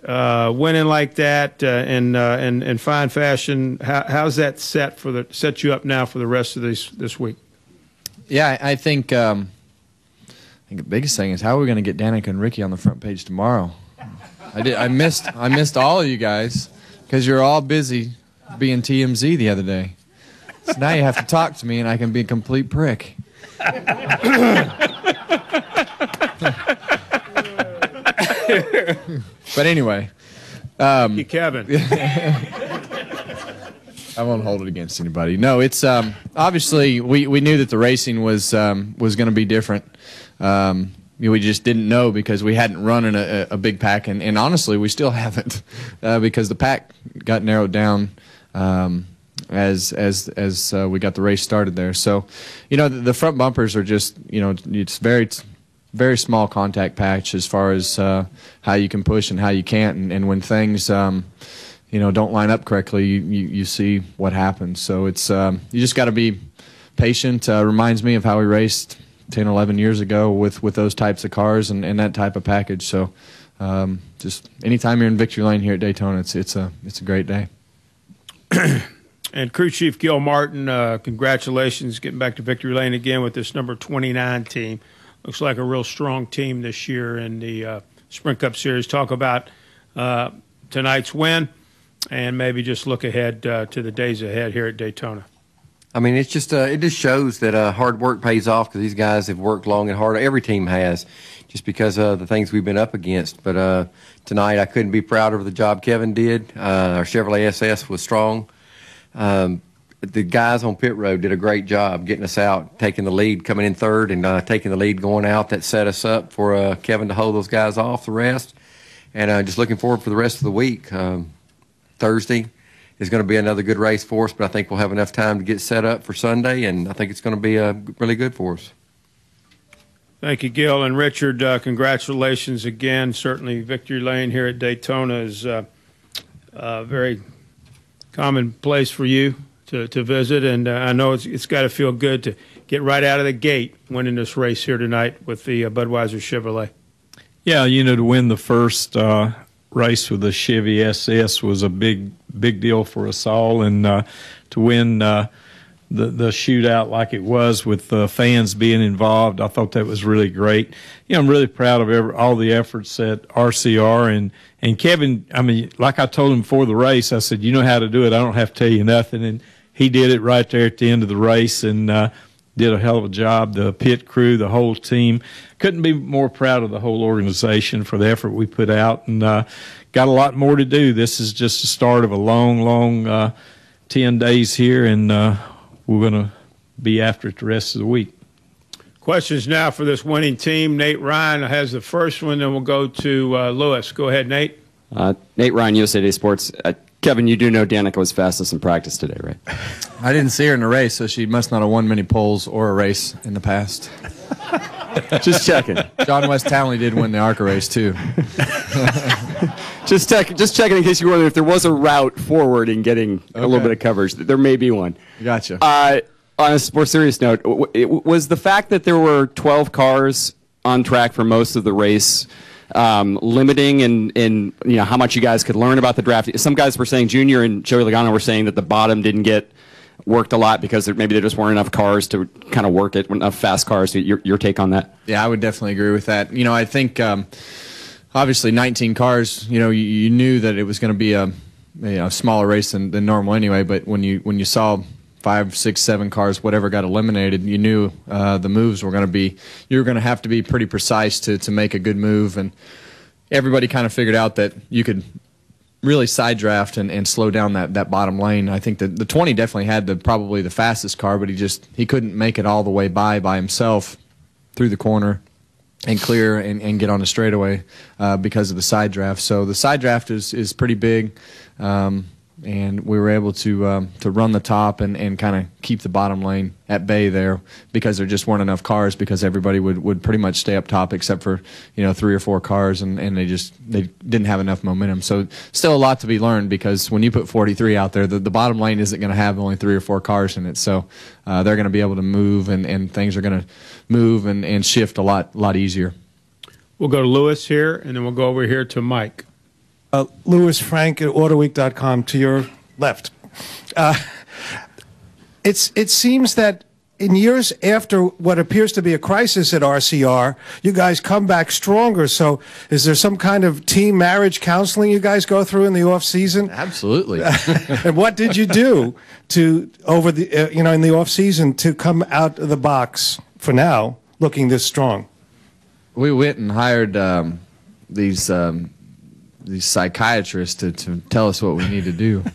winning like that in fine fashion. How's that set you up now for the rest of this week? Yeah, I think the biggest thing is how are we going to get Danica and Ricky on the front page tomorrow? I missed all of you guys because you're all busy being TMZ the other day. So now you have to talk to me and I can be a complete prick. But anyway, Kevin. I won't hold it against anybody. No, it's obviously we knew that the racing was going to be different. We just didn't know because we hadn't run in a big pack, and honestly, we still haven't because the pack got narrowed down as we got the race started there. So, the front bumpers are just it's very small contact patch as far as how you can push and how you can't, and when things don't line up correctly, you see what happens. So it's you just got to be patient. Reminds me of how we raced 10, 11 years ago with those types of cars and that type of package. So just anytime you're in victory lane here at Daytona, it's a great day. And crew chief Gil Martin, congratulations getting back to victory lane again with this number 29 team. Looks like a real strong team this year in the Sprint Cup Series. Talk about tonight's win and maybe just look ahead to the days ahead here at Daytona. I mean, it's just it just shows that hard work pays off because these guys have worked long and hard. Every team has, just because of the things we've been up against. But tonight, I couldn't be prouder of the job Kevin did. Our Chevrolet SS was strong. The guys on pit road did a great job getting us out, taking the lead, coming in third, and taking the lead going out. That set us up for Kevin to hold those guys off the rest. And just looking forward for the rest of the week. Thursday is going to be another good race for us, but I think we'll have enough time to get set up for Sunday, and I think it's going to be really good for us. Thank you, Gil. And Richard, congratulations again. Certainly victory lane here at Daytona is a very common place for you to visit, and I know it's got to feel good to get right out of the gate winning this race here tonight with the Budweiser Chevrolet. Yeah, to win the first race with the Chevy SS was a big deal for us all, and to win the shootout like it was with fans being involved, I thought that was really great. I'm really proud of all the efforts at RCR and Kevin. I mean, like I told him before the race, I said, you know how to do it. I don't have to tell you nothing, and he did it right there at the end of the race and did a hell of a job. The pit crew, the whole team. Couldn't be more proud of the whole organization for the effort we put out, and got a lot more to do. This is just the start of a long 10 days here, and we're going to be after it the rest of the week. Questions now for this winning team. Nate Ryan has the first one, then we'll go to Lewis. Go ahead, Nate. Nate Ryan, USA Today Sports. Kevin, you do know Danica was fastest in practice today, right? I didn't see her in a race, so she must not have won many poles or a race in the past. Just checking. John West Townley did win the ARCA race, too. Just checking in case you were wondering if there was a route forward in getting a little bit of coverage. There may be one. Gotcha. On a more serious note, was the fact that there were 12 cars on track for most of the race limiting in how much you guys could learn about the draft? Some guys were saying, Junior and Joey Logano were saying that the bottom didn't get worked a lot because maybe there just weren't enough cars to kind of work it, enough fast cars. Your take on that? Yeah, I would definitely agree with that. I think obviously 19 cars, you knew that it was going to be a smaller race than normal anyway, but when you saw 5, 6, 7 cars, whatever got eliminated, you knew the moves were going to be, you were going to have to be pretty precise to make a good move, and everybody kind of figured out that you could really side draft and slow down that bottom lane. I think that the 20 definitely had probably the fastest car, but he couldn't make it all the way by himself through the corner and clear and get on the straightaway because of the side draft. So the side draft is pretty big. And we were able to run the top and kind of keep the bottom lane at bay there because there just weren't enough cars, because everybody would pretty much stay up top except for 3 or 4 cars, and they didn't have enough momentum. So still a lot to be learned, because when you put 43 out there, the bottom lane isn't going to have only 3 or 4 cars in it. So they're going to be able to move, and things are going to move and shift a lot easier. We'll go to Lewis here, and then we'll go over here to Mike. Louis Frank at AutoWeek.com to your left. It seems that in years after what appears to be a crisis at RCR, you guys come back stronger. So is there some kind of team marriage counseling you guys go through in the off season? Absolutely. And what did you do to in the off season to come out of the box for now looking this strong? We went and hired these psychiatrists to tell us what we need to do.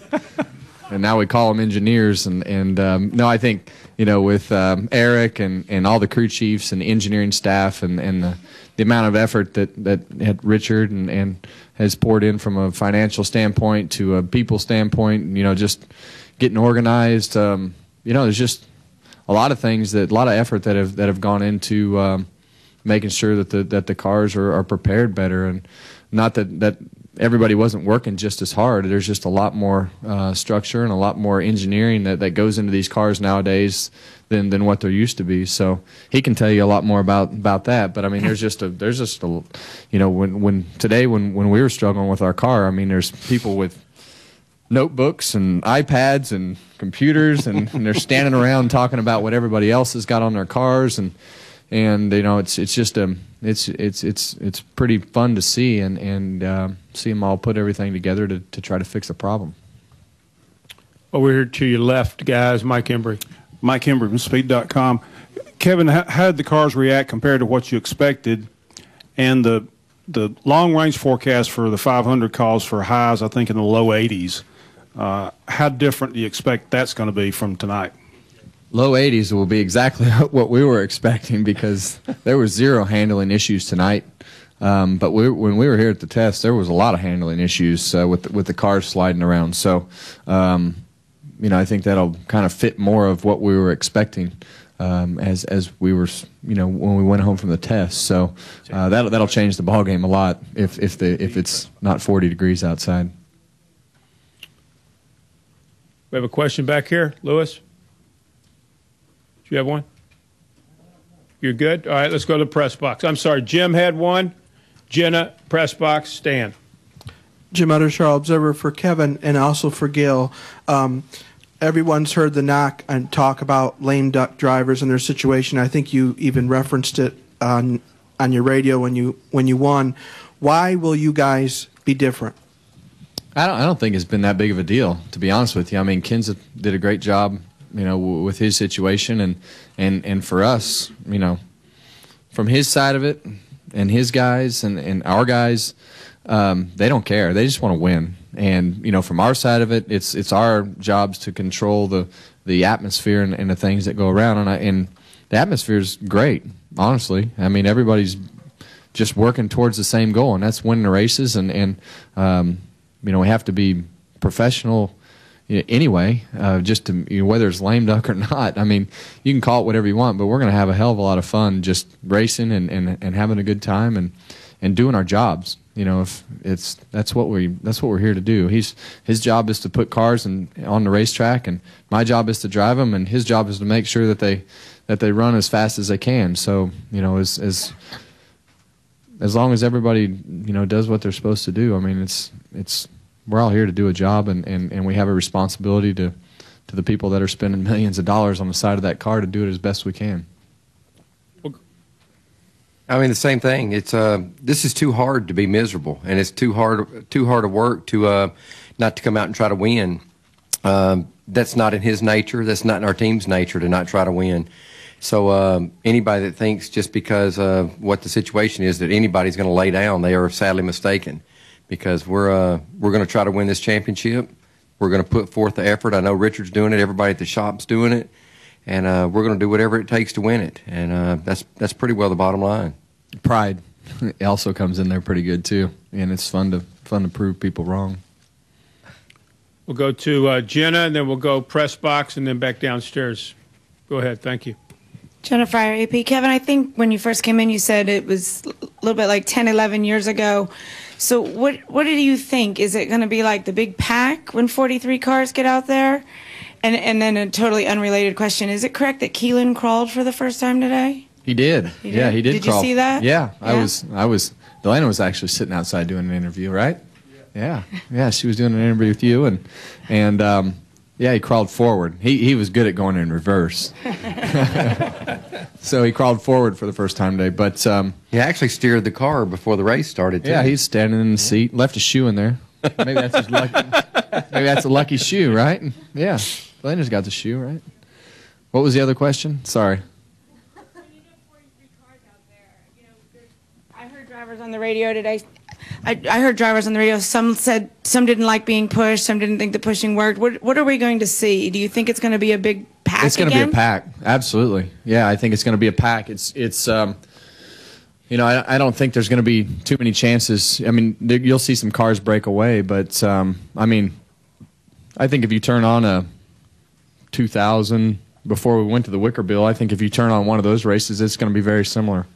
And now we call them engineers. And no, I think, with Eric and all the crew chiefs and the engineering staff and the amount of effort that Richard and has poured in from a financial standpoint to a people standpoint, just getting organized, there's just a lot of things, a lot of effort that have gone into making sure that the cars are prepared better. And not that everybody wasn't working just as hard. There's just a lot more structure and a lot more engineering that goes into these cars nowadays than what there used to be. So he can tell you a lot more about that. But I mean, there's just a when we were struggling with our car, I mean, there's people with notebooks and iPads and computers and they're standing around talking about what everybody else has got on their cars and it's just it's pretty fun to see and see them all put everything together to try to fix a problem. Well, we're here to your left, guys. Mike Embry. Mike Embry from Speed.com. Kevin, how did the cars react compared to what you expected? And the long-range forecast for the 500 calls for highs, I think, in the low 80s. How different do you expect that's going to be from tonight? Low 80s will be exactly what we were expecting because there was zero handling issues tonight. But when we were here at the test, there was a lot of handling issues with the cars sliding around. So, I think that'll kind of fit more of what we were expecting as we were, when we went home from the test. So that'll change the ball game a lot if it's not 40 degrees outside. We have a question back here, Louis. Do you have one? You're good? All right, let's go to the press box. I'm sorry, Jim had one. Jenna, press box, Stan. Jim Uttershaw, Observer for Kevin and also for Gil. Everyone's heard the knock and talk about lame duck drivers and their situation. I think you even referenced it on your radio when you won. Why will you guys be different? I don't think it's been that big of a deal, to be honest with you. I mean, Kenseth did a great job, with his situation, and for us, from his side of it, and his guys and our guys, they don't care. They just want to win. And from our side of it, it's our jobs to control the atmosphere and the things that go around. And the atmosphere is great, honestly. I mean, everybody's just working towards the same goal, and that's winning the races. And we have to be professional. Anyway, just to whether it's lame duck or not, I mean, you can call it whatever you want, but we're going to have a hell of a lot of fun just racing and having a good time and doing our jobs. If that's what we're here to do. His job is to put cars on the racetrack, and my job is to drive them, and his job is to make sure that they run as fast as they can. So as long as everybody does what they're supposed to do, I mean it's. We're all here to do a job, and we have a responsibility to the people that are spending millions of dollars on the side of that car to do it as best we can. I mean, the same thing. It's this is too hard to be miserable, and it's too hard to work to not to come out and try to win. That's not in his nature. That's not in our team's nature to not try to win. So anybody that thinks just because of what the situation is that anybody's going to lay down, they are sadly mistaken. Because we're going to try to win this championship. We're going to put forth the effort. I know Richard's doing it. Everybody at the shop's doing it. And we're going to do whatever it takes to win it. And that's pretty well the bottom line. Pride also comes in there pretty good, too. And it's fun to prove people wrong. We'll go to Jenna, and then we'll go press box, and then back downstairs. Go ahead. Thank you. Jenna Fryer, AP. Kevin, I think when you first came in, you said it was a little bit like 10, 11 years ago. So what do you think? Is it going to be like the big pack when 43 cars get out there? And then a totally unrelated question. Is it correct that Keelan crawled for the first time today? He did. Yeah, he did crawl. Did you see that? Yeah, I was. Delana was actually sitting outside doing an interview, right? Yeah, she was doing an interview with you, and yeah, he crawled forward. He was good at going in reverse. So he crawled forward for the first time today. But he actually steered the car before the race started, too. Yeah, he's standing in the seat, left a shoe in there. Maybe that's his lucky. Maybe that's a lucky shoe, right? Yeah, Blender's got the shoe, right? What was the other question? Sorry. I heard drivers on the radio today. I heard drivers on the radio. Some said some didn't like being pushed. Some didn't think the pushing worked. What are we going to see? Do you think it's going to be a big pack? It's going to be a pack. Absolutely. Yeah, I think it's going to be a pack. It's you know, I don't think there's going to be too many chances. I mean, you'll see some cars break away, but I mean, I think if you turn on a 2000 before we went to the Wickerbill, I think if you turn on one of those races, it's going to be very similar.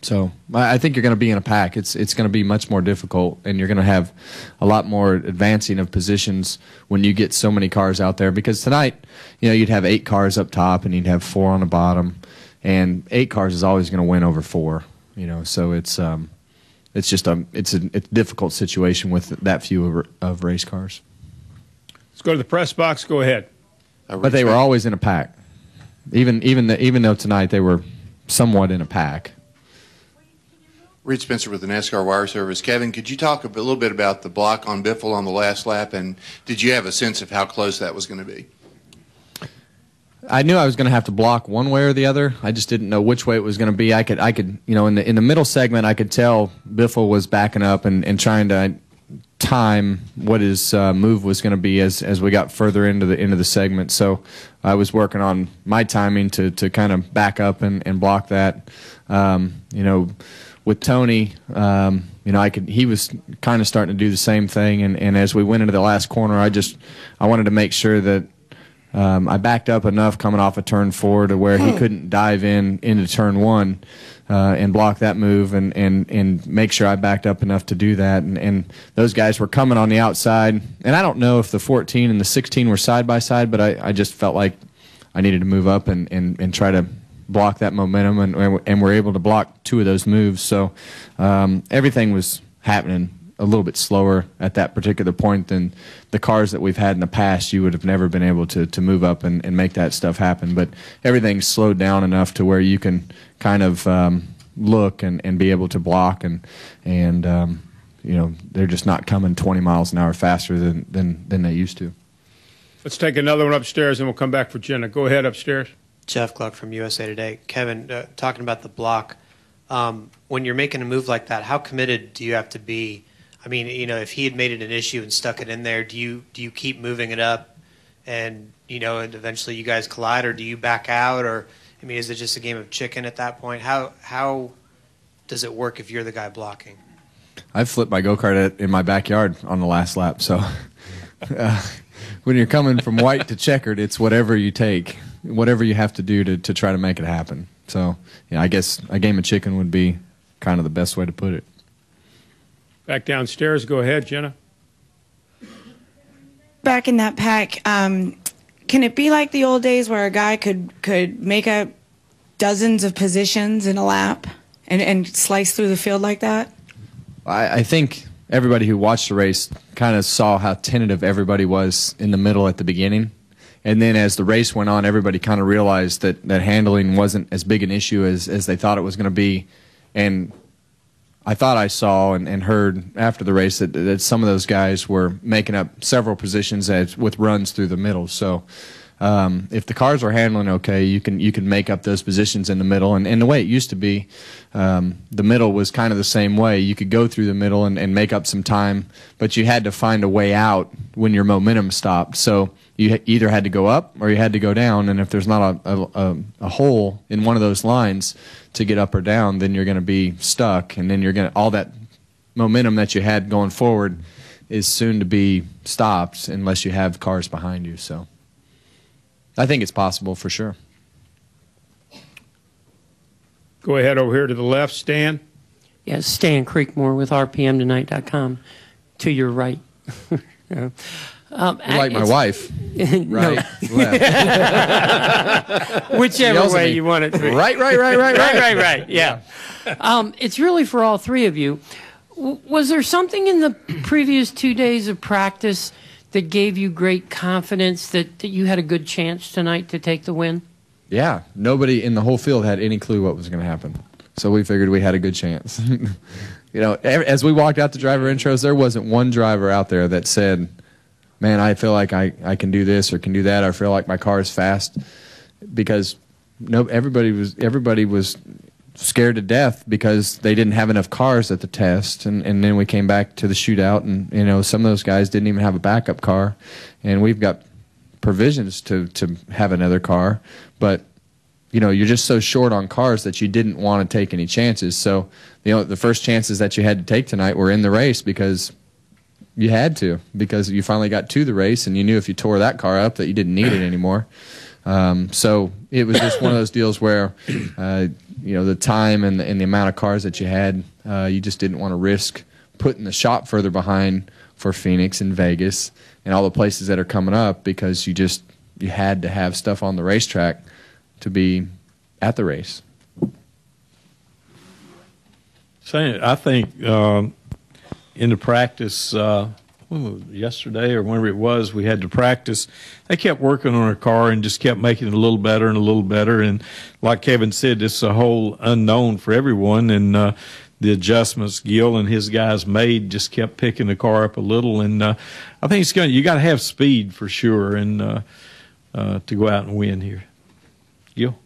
So I think you're going to be in a pack. It's going to be much more difficult, and you're going to have a lot more advancing of positions when you get so many cars out there. Because tonight, you know, you'd have 8 cars up top, and you'd have 4 on the bottom, and 8 cars is always going to win over 4. You know, so it's just a difficult situation with that few of race cars. Let's go to the press box. Go ahead. But they were always in a pack, even though tonight they were somewhat in a pack. Reed Spencer with the NASCAR Wire Service. Kevin, could you talk a little bit about the block on Biffle on the last lap, and did you have a sense of how close that was going to be? I knew I was going to have to block one way or the other. I just didn't know which way it was going to be. I could, you know, in the middle segment, I could tell Biffle was backing up and trying to time what his move was going to be as we got further into the segment. So I was working on my timing to kind of back up and block that. You know, with Tony, you know, he was kind of starting to do the same thing, and as we went into the last corner, I wanted to make sure that I backed up enough coming off of turn 4 to where he couldn't dive into turn 1 and block that move, and make sure I backed up enough to do that. And those guys were coming on the outside, and I don't know if the 14 and the 16 were side by side, but I just felt like I needed to move up and try to block that momentum, and we're able to block 2 of those moves. So everything was happening a little bit slower at that particular point than the cars that we've had in the past. You would have never been able to move up and make that stuff happen. But everything's slowed down enough to where you can kind of look and be able to block, and you know, they're just not coming 20 miles an hour faster than they used to. Let's take another one upstairs, and we'll come back for Jenna. Go ahead upstairs. Jeff Gluck from USA Today. Kevin, talking about the block, when you're making a move like that, how committed do you have to be? I mean, you know, if he had made it an issue and stuck it in there, do you keep moving it up, and you know, and eventually you guys collide, or do you back out, or I mean, is it just a game of chicken at that point? How does it work if you're the guy blocking? I've flipped my go-kart in my backyard on the last lap, so when you're coming from white to checkered, it's whatever you take, whatever you have to do to try to make it happen. So yeah, I guess a game of chicken would be kind of the best way to put it. Back downstairs. Go ahead, Jenna. Back in that pack, can it be like the old days where a guy could make up dozens of positions in a lap and slice through the field like that? I think everybody who watched the race kind of saw how tentative everybody was in the middle at the beginning. And then as the race went on, everybody kind of realized that handling wasn't as big an issue as they thought it was going to be. And I thought I saw and heard after the race that some of those guys were making up several positions with runs through the middle. So if the cars are handling okay, you can make up those positions in the middle. And the way it used to be, the middle was kind of the same way. You could go through the middle and make up some time, but you had to find a way out when your momentum stopped. So you either had to go up or you had to go down, and if there's not a hole in one of those lines to get up or down, then you're going to be stuck, and then you're going to, all that momentum that you had going forward is soon to be stopped unless you have cars behind you. So I think it's possible for sure. Go ahead over here to the left, Stan. Yes, Stan Creekmore with RPMtonight.com. To your right. Like my wife, right? Whichever way you want it to be. Right. Right. Yeah. It's really for all three of you. Was there something in the previous 2 days of practice that gave you great confidence that you had a good chance tonight to take the win? Yeah, nobody in the whole field had any clue what was going to happen. So we figured we had a good chance. As we walked out to driver intros, there wasn't one driver out there that said, man, I feel like I can do this or can do that. I feel like my car is fast. Because everybody was scared to death because they didn't have enough cars at the test. And then we came back to the shootout, and some of those guys didn't even have a backup car. And we've got provisions to have another car. But you're just so short on cars that you didn't want to take any chances. So, the first chances that you had to take tonight were in the race because you had to, because you finally got to the race and you knew if you tore that car up that you didn't need it anymore. So it was just one of those deals where, the time and the amount of cars that you had, you just didn't want to risk putting the shop further behind for Phoenix and Vegas and all the places that are coming up because you had to have stuff on the racetrack to be at the race. I think in the practice yesterday or whenever it was, we had to practice. They kept working on our car and just kept making it a little better and a little better. And like Kevin said, it's a whole unknown for everyone. And the adjustments Gil and his guys made just kept picking the car up a little. And I think you got to have speed for sure and to go out and win here. Gil?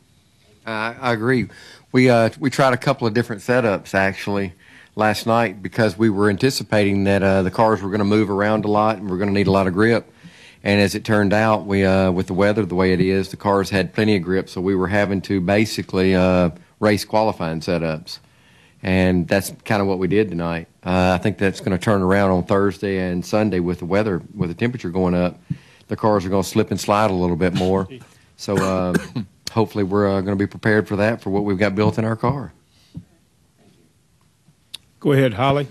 I agree. We tried a couple of different setups actually last night because we were anticipating that the cars were going to move around a lot and we're going to need a lot of grip. And as it turned out, we with the weather the way it is, the cars had plenty of grip, so we were having to basically race qualifying setups. And that's kind of what we did tonight. I think that's going to turn around on Thursday and Sunday with the weather, with the temperature going up. The cars are going to slip and slide a little bit more. So hopefully we're going to be prepared for that, for what we've got built in our car. Go ahead, Holly.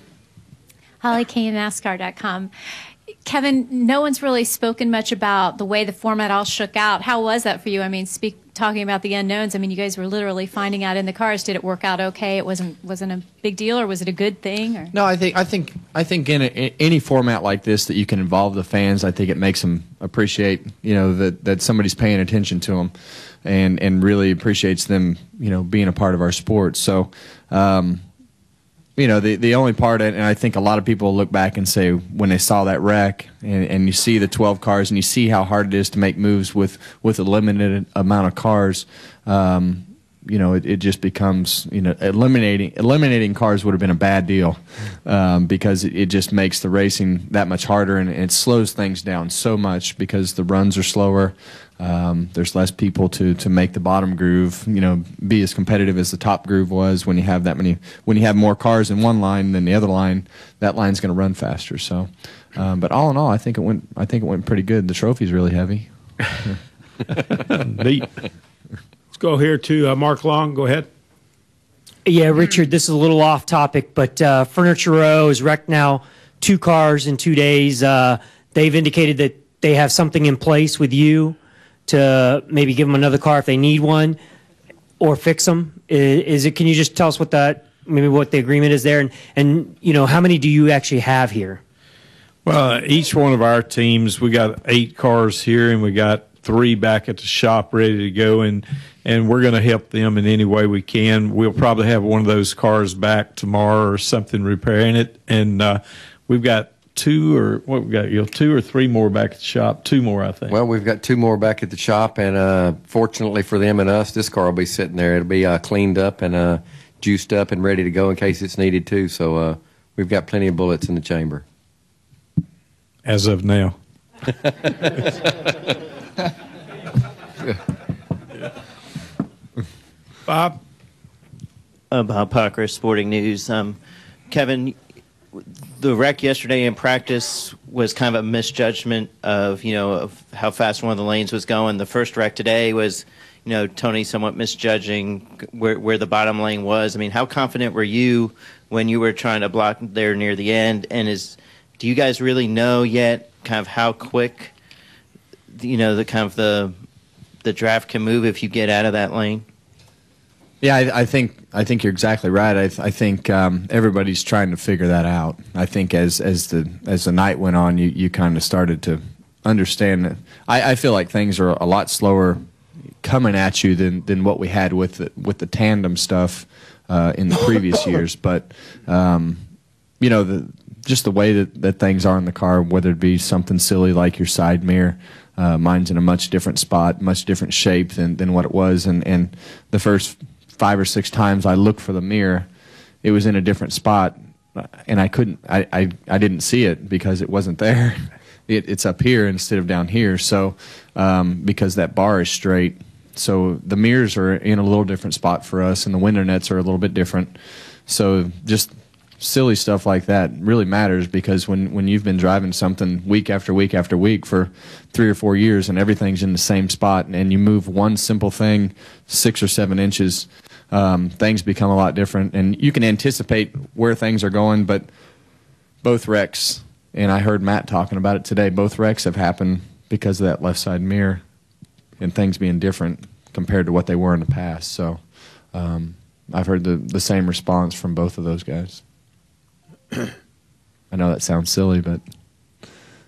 Holly Kane, NASCAR.com. Kevin, no one's really spoken much about the way the format all shook out. How was that for you? I mean, talking about the unknowns, I mean, you guys were literally finding out in the cars. Did it work out okay? It wasn't a big deal, or was it a good thing? Or? No, I think in any format like this that you can involve the fans, I think it makes them appreciate, that somebody's paying attention to them, and really appreciates them, being a part of our sport. So. The only part, and I think a lot of people look back and say when they saw that wreck and you see the 12 cars and you see how hard it is to make moves with a limited amount of cars, it just becomes, eliminating cars would have been a bad deal because it just makes the racing that much harder, and it slows things down so much because the runs are slower. There's less people to make the bottom groove, be as competitive as the top groove was. When you have when you have more cars in one line than the other line, that line's going to run faster. So, but all in all, I think it went pretty good. The trophy's really heavy. Neat. Let's go here to Mark Long. Go ahead. Yeah, Richard, this is a little off topic, but Furniture Row is wrecked now 2 cars in 2 days. They've indicated that they have something in place with you to maybe give them another car if they need one, or fix them. Can you just tell us what the agreement is there, and how many do you actually have here? Well, each one of our teams, we got 8 cars here, and we got 3 back at the shop ready to go, and we're going to help them in any way we can. We'll probably have one of those cars back tomorrow or something repairing it, and we've got 2 or 3 more back at the shop. 2 more, I think. Well, we've got 2 more back at the shop, and fortunately for them and us, this car will be sitting there. It'll be cleaned up and juiced up and ready to go in case it's needed too. So we've got plenty of bullets in the chamber. As of now. Bob? Bob Parker, Sporting News. Kevin, the wreck yesterday in practice was kind of a misjudgment of how fast one of the lanes was going. The first wreck today was, Tony somewhat misjudging where the bottom lane was. I mean, how confident were you when you were trying to block there near the end? And do you guys really know yet kind of how quick, the draft can move if you get out of that lane? Yeah, I think you're exactly right. I think everybody's trying to figure that out. I think as the night went on, you kind of started to understand that. I feel like things are a lot slower coming at you than what we had with the tandem stuff in the previous years. But just the way that things are in the car, whether it be something silly like your side mirror. Mine's in a much different spot, much different shape than what it was, and the first 5 or 6 times I looked for the mirror, it was in a different spot, and I didn't see it because it wasn't there. It's up here instead of down here. So because that bar is straight, so the mirrors are in a little different spot for us, and the window nets are a little bit different. So just silly stuff like that really matters, because when you've been driving something week after week after week for 3 or 4 years and everything's in the same spot, and you move one simple thing 6 or 7 inches, things become a lot different, and you can anticipate where things are going. But both wrecks, and I heard Matt talking about it today, both wrecks have happened because of that left side mirror and things being different compared to what they were in the past. So I've heard the same response from both of those guys. I know that sounds silly, but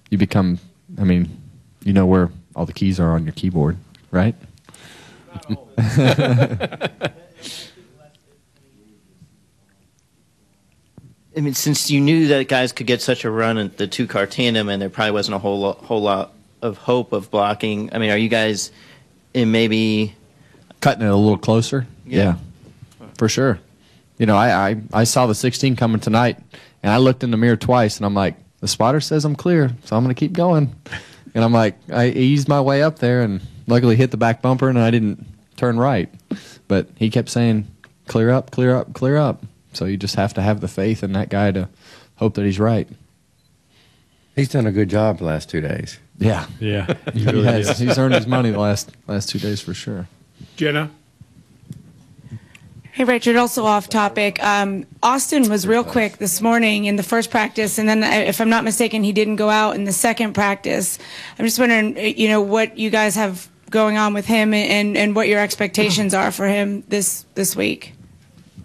you become, you know where all the keys are on your keyboard, right? Since you knew that guys could get such a run in the 2-car tandem, and there probably wasn't a whole lot of hope of blocking, are you guys in maybe cutting it a little closer? Yeah, for sure. I saw the 16 coming tonight, and I looked in the mirror twice, and I'm like, the spotter says I'm clear, so I'm going to keep going. And I'm like, I eased my way up there, and luckily hit the back bumper, and I didn't turn right. But he kept saying, clear up, clear up, clear up. So you just have to have the faith in that guy to hope that he's right. He's done a good job the last 2 days. Yeah. Yeah. He has. He's earned his money the last 2 days for sure. Jenna? Hey, Richard, also off topic. Austin was real quick this morning in the first practice, and then, if I'm not mistaken, he didn't go out in the second practice. I'm just wondering, what you guys have going on with him, and what your expectations are for him this week.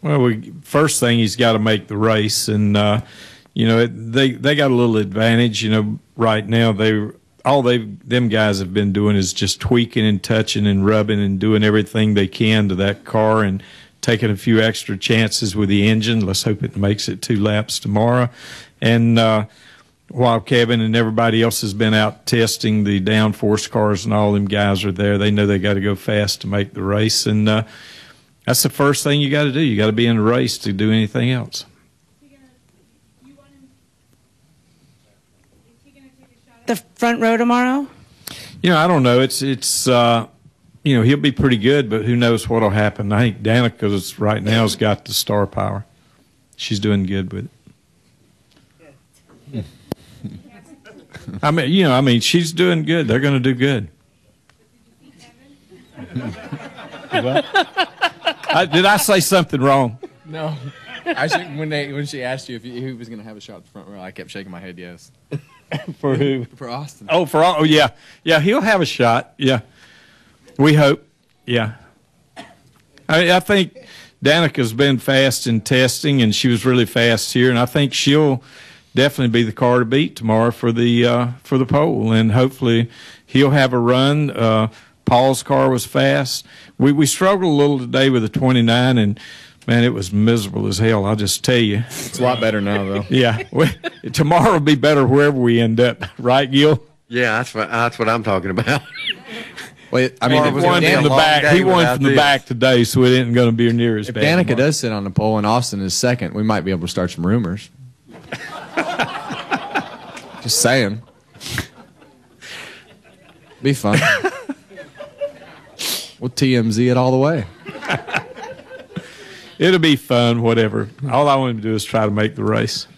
Well, first thing, he's got to make the race, and they got a little advantage. Right now them guys have been doing is just tweaking and touching and rubbing and doing everything they can to that car and taking a few extra chances with the engine. Let's hope it makes it 2 laps tomorrow. And while Kevin and everybody else has been out testing the downforce cars, and all them guys are there, they know they got to go fast to make the race, and that's the first thing you got to do. You got to be in the race to do anything else. The front row tomorrow? I don't know. It's he'll be pretty good, but who knows what'll happen. I think Danica's right now has got the star power. She's doing good with it. She's doing good. They're going to do good. Did I say something wrong? No. When she asked you who was going to have a shot at the front row, I kept shaking my head yes. For who? For Austin. Oh, yeah. Yeah, he'll have a shot. Yeah. We hope. Yeah. I think Danica's been fast in testing, and she was really fast here, and I think she'll definitely be the car to beat tomorrow for the pole, and hopefully he'll have a run. Paul's car was fast. We struggled a little today with the 29, and man, it was miserable as hell, I'll just tell you. It's a lot better now, though. Yeah. Tomorrow will be better wherever we end up. Right, Gil? Yeah, that's what I'm talking about. Well, he won from the back today, so it isn't going to be near as bad. If Danica does sit on the pole and Austin is second, we might be able to start some rumors. Just saying. Be fun. We'll TMZ it all the way. It'll be fun, whatever. All I want to do is try to make the race.